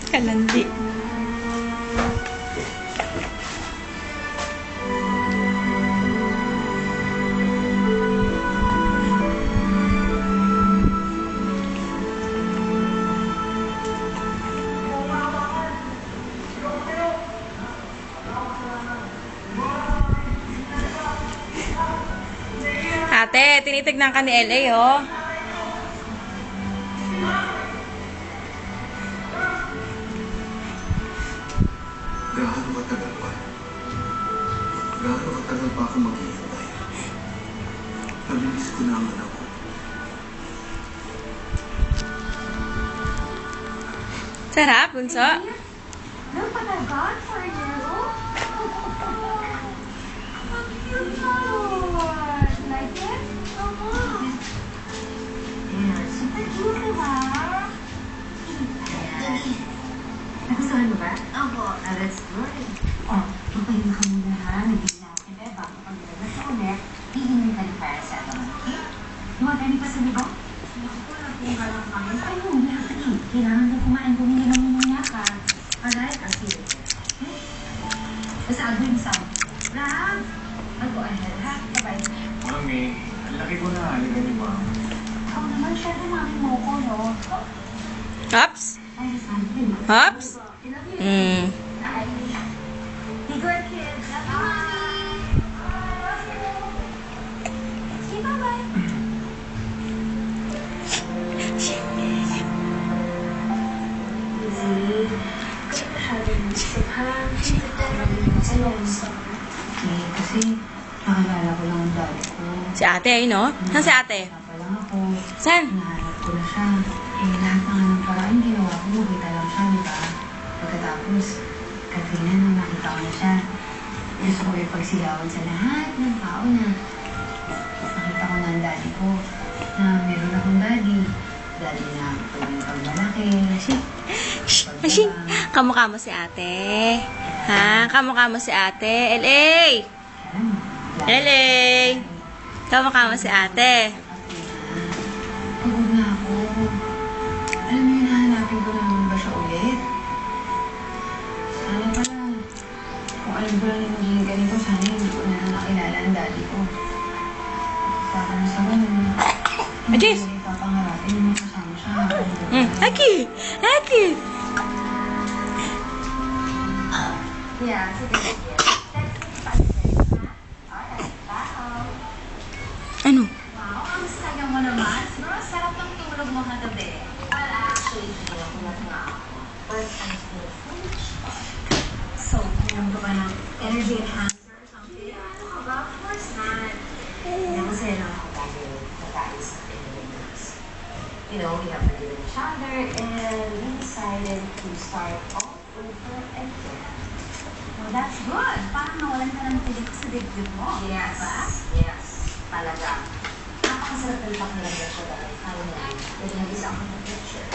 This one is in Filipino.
Kalandi. Ate, tinitignan ka ni LA, oh. Gaano katagal pa? Gaano katagal pa ako maghihintay? Nabilis ko na ang anak ko. Sarap, bunso. Look what I got for you. Like it? Yeah, super cute, diba? Nagustuhan mo ba? Opo. That's good. Oh, magpahinga ka muna ha. Nagiging natin eh. Bago pag-labas sa ulit, hihingi ka ng paracetamol, okay? Lumagani pa sa libo? Naku po, nagpunga lang kami. Ay, hindi. Kailangan na kumain. Bumili ng muna ka. Alright, I'll see you later. Okay? Basta I'll bring some. Rob, I'll go ahead, ha? Bye-bye. Mami, ang laki ko na. Halika niyo ba? Ikaw naman, syempre mami mo ko, no? Hops. Ay, sabi din. Hops. I love you. Mm. Bye. Be good, kids. Love you, mommy. Okay, bye-bye. Okay, kasi nakalala ko lang ang daddy ko. Si ate, ay, no? Saan si ate? Napa lang ako. Saan? Hinahanap ko na siya. Eh, lahat ng anong paraan ginawa ko, makita lang siya, di ba? Pagkatapos, Katrina, nung nakita ko na siya, gusto ko ipagsigawan sa lahat ng tao na nakita ko na ang daddy ko, na meron akong daddy. Daddy na pwedeng pagmalaki. Ashing, kamukha mo si ate. Ha? Kamukha mo si ate. LA! LA! Kamukha mo si ate. Pagod na ako. Alam mo yun, hahanapin ko naman ba siya ulit? Sana pala. Kung alam ko lang yung magiging ganito, sana hindi ko na nakilala ang daddy ko. Para na sa ganun. Ajis! Hindi ko papangarapin yung makasama siya. Aki! Aki! Yeah, sige. Alright, bye. Ano? Wow, ang saya mo naman. Siguro sarap ng tulog mo kagabi. Well, actually, hindi ako nga ako. But I'm still foolish. So, kailangan ko ba ng energy enhancer or something? Ano ka ba? Of course not. Hindi masaya lang ako dahil nag-ayos sa Pilipinas. You know, we have to give each other and we decided to start all over again. Well, that's good. Parang nawalan ka ng tilig sa dibdib mo. Yes. Diba? Yes. Talaga. Napakasarap ng pakiramdam ko dahil finally, naging isa akong picture.